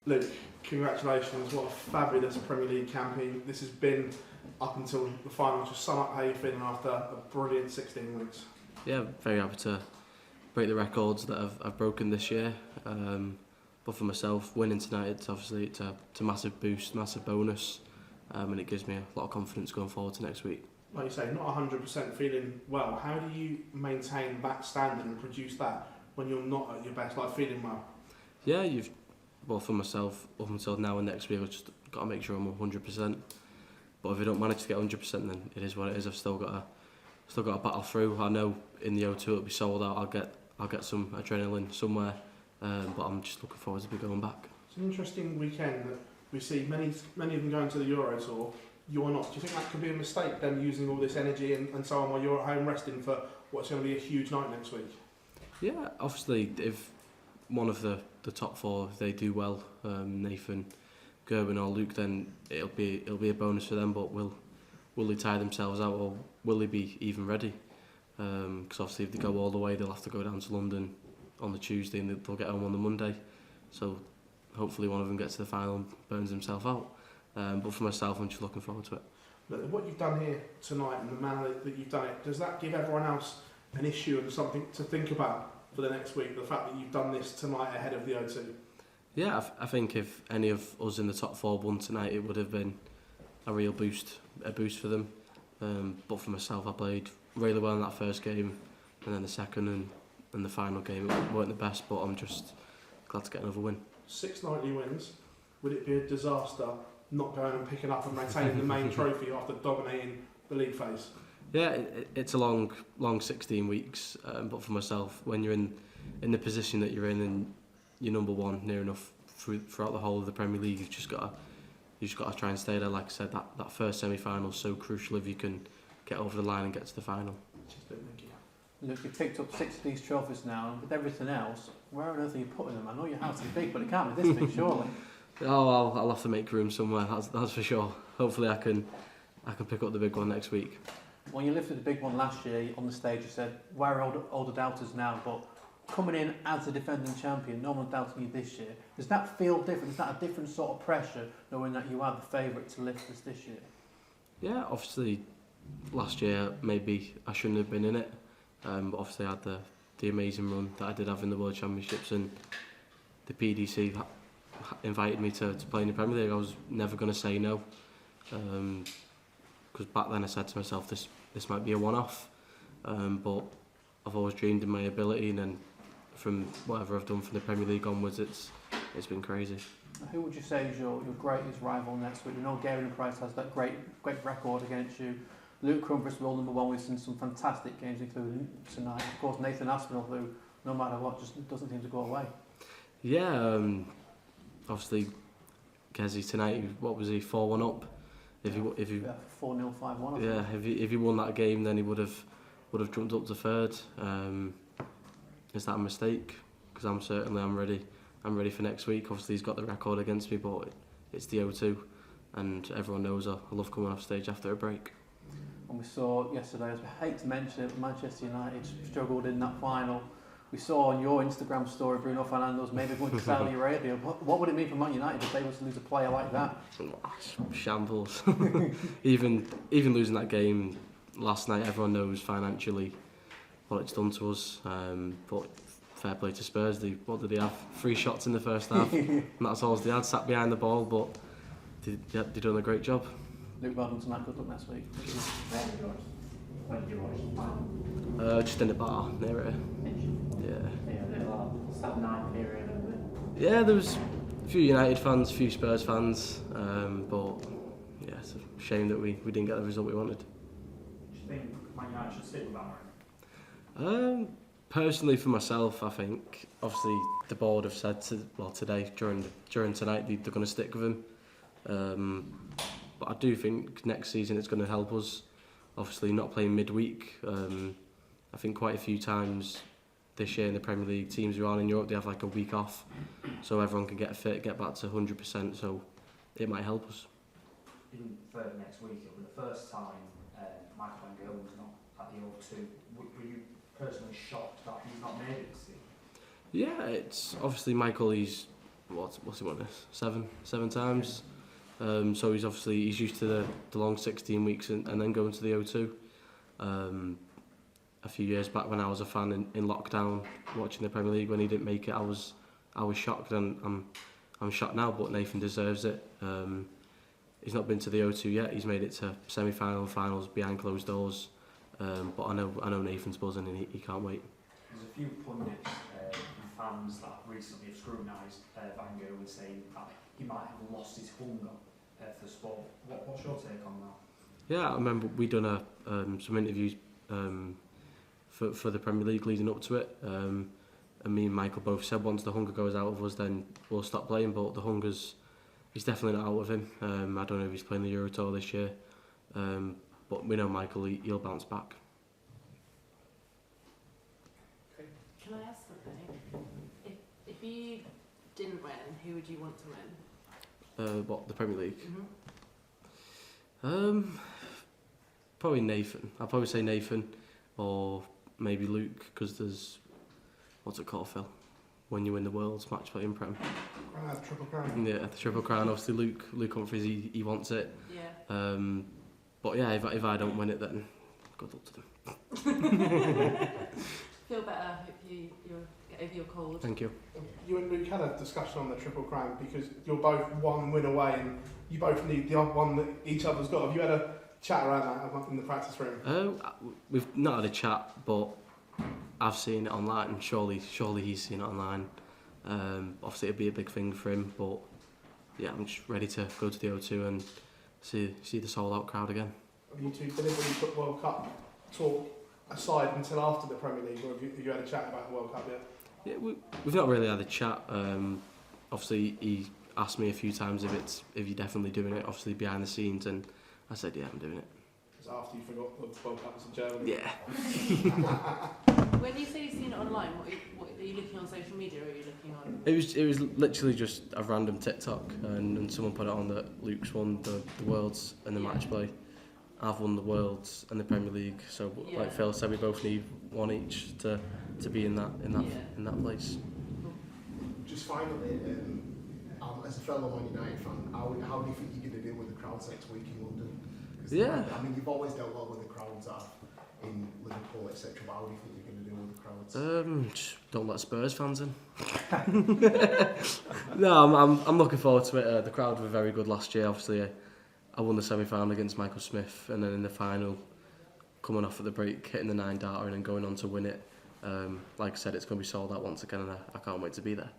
Luke, congratulations, what a fabulous Premier League campaign this has been up until the final. Just sum up how you're feeling after a brilliant 16 weeks. Yeah, very happy to break the records that I've broken this year. But for myself, winning tonight, it's a massive boost, massive bonus, and it gives me a lot of confidence going forward to next week. Like you say, not 100% feeling well. How do you maintain that standard and produce that when you're not at your best, like feeling well? Yeah, for myself, up until now and next week, I've just got to make sure I'm 100%. But if I don't manage to get 100%, then it is what it is. I've still got to battle through. I know in the O2 it'll be sold out. I'll get some adrenaline somewhere, but I'm just looking forward to be going back. It's an interesting weekend that we see many of them going to the Euro Tour. You're not. Do you think that could be a mistake, them using all this energy and so on while you're at home resting for what's going to be a huge night next week? Yeah, obviously, if one of the top four, if they do well, Nathan, Gerwyn or Luke, then it'll be a bonus for them. But will they tire themselves out, or will they be even ready? Because obviously if they go all the way, they'll have to go down to London on the Tuesday and they'll get home on the Monday. So hopefully one of them gets to the final and burns himself out. But for myself, I'm just looking forward to it. But what you've done here tonight and the manner that you've done it, does that give everyone else an issue and something to think about for the next week, the fact that you've done this tonight ahead of the O2? Yeah, I think if any of us in the top four won tonight, it would have been a real boost for them. But for myself, I played really well in that first game, and then the second and the final game weren't the best, but I'm just glad to get another win. 6 nightly wins. Would it be a disaster not going and picking up and maintaining the main trophy after dominating the league phase? Yeah, it's a long 16 weeks, but for myself, when you're in the position that you're in and you're number one near enough throughout the whole of the Premier League, you've just got to try and stay there. Like I said, that first semi-final is so crucial if you can get over the line and get to the final. Look, you've picked up 6 of these trophies now, and with everything else, where on earth are you putting them? I know your house is big, but it can't be this big, surely. Oh, I'll have to make room somewhere. That's for sure. Hopefully, I can pick up the big one next week. When you lifted the big one last year on the stage, you said, "Where are all the doubters now?" But coming in as the defending champion, no one doubting you this year. Does that feel different? Is that a different sort of pressure, knowing that you are the favourite to lift this year? Yeah, obviously, last year maybe I shouldn't have been in it. But obviously I had the amazing run that I did have in the World Championships, and the PDC invited me to play in the Premier League. I was never going to say no, because back then I said to myself, this might be a one-off, but I've always dreamed in my ability, and then from whatever I've done from the Premier League onwards, it's been crazy. Who would you say is your greatest rival next week? We know Gerwyn Price has that great record against you. Luke Crumford's world number one. We've seen some fantastic games, including tonight. Of course, Nathan Aspinall, who, no matter what, just doesn't seem to go away. Yeah, obviously, Gezi tonight, what was he, 4-1 up? If he 4-0, 5-1. Yeah, if he won that game, then he would have jumped up to third. Is that a mistake? Because I'm ready. I'm ready for next week. Obviously, he's got the record against me, but it's the O2, and everyone knows I love coming off stage after a break. And we saw yesterday, as we hate to mention it, Manchester United struggled in that final. We saw on your Instagram story Bruno Fernandes maybe going to Saudi Arabia. What would it mean for Man United if they were to lose a player like that? Shambles. even losing that game last night, everyone knows financially what it's done to us. But fair play to Spurs. What did they have? 3 shots in the first half, and that's all they had. Sat behind the ball, but they've done a great job. Luke, well done tonight. Good luck next week. When did you watch? Just in the bar near it. It's that 9 period, isn't it? Yeah, there was a few United fans, a few Spurs fans, but yeah, it's a shame that we didn't get the result we wanted. Do you think Man United should stick with that? Personally, for myself, I think obviously the board have said today during tonight they're going to stick with him. But I do think next season it's going to help us. Obviously, not playing midweek. I think quite a few times this year in the Premier League, teams who are in Europe, they have like a week off, so everyone can get fit, get back to 100%. So it might help us. Even further next week, it'll be the first time Michael and Gerwyn's not at the O2. Were you personally shocked that he's not made it this season? Yeah, it's obviously Michael. He's what's he won this? Seven times. So he's used to the long 16 weeks and then going to the O2. A few years back when I was a fan in lockdown watching the Premier League when he didn't make it, I was shocked, and I'm shocked now. But Nathan deserves it. He's not been to the O2 yet. He's made it to semi-final and finals behind closed doors. But I know Nathan's buzzing and he can't wait. There's a few pundits and fans that recently have scrutinised Van Gerwen, saying that he might have lost his hunger for sport. What's your take on that? Yeah, I remember we done some interviews for the Premier League leading up to it, and me and Michael both said once the hunger goes out of us, then we'll stop playing. But the hunger's definitely not out of him. I don't know if he's playing the Euro Tour this year, but we know Michael, he'll bounce back. Can I ask something? If you didn't win, who would you want to win? What, the Premier League? Mm-hmm. Probably Nathan. I'd probably say Nathan, or maybe Luke, because there's, what's it called, Phil? When you win the World's Match Play in Prem. Triple Crown. Yeah, the Triple Crown. Obviously, Luke Humphries, he wants it. Yeah. But yeah, if I don't win it, then good luck to them. Feel better. Hope you get over your cold. Thank you. You and Luke had a discussion on the Triple Crown because you're both one win away and you both need the one that each other's got. Have you had a chat around that in the practice room? We've not had a chat, but I've seen it online, and surely he's seen it online. Obviously, it'd be a big thing for him, but yeah, I'm just ready to go to the O2 and see the sold-out crowd again. Have you two deliberately put World Cup talk aside until after the Premier League, or have you had a chat about the World Cup yet? Yeah, we've not really had a chat. Obviously, he asked me a few times if you're definitely doing it, obviously behind the scenes, and I said, yeah, I'm doing it. Because after you forgot the World Cup was in Germany. Yeah. When you say you've seen it online, what are you looking on social media, or are you looking on? It was literally just a random TikTok, and someone put it on that Luke's won the Worlds and the match play. I've won the Worlds and the Premier League, so like Phil said, we both need one each to be in that place. Just finally, as a fellow Man United fan, how do you think you're going to deal with the crowds next week in London? Yeah. I mean, you've always dealt well with the crowds in Liverpool, etc. But how do you think you're going to deal with the crowds? Just don't let Spurs fans in. No, I'm looking forward to it. The crowd were very good last year. Obviously, I won the semi-final against Michael Smith, and then in the final, coming off at the break, hitting the 9-darter and then going on to win it. Like I said, it's going to be sold out once again, and I can't wait to be there.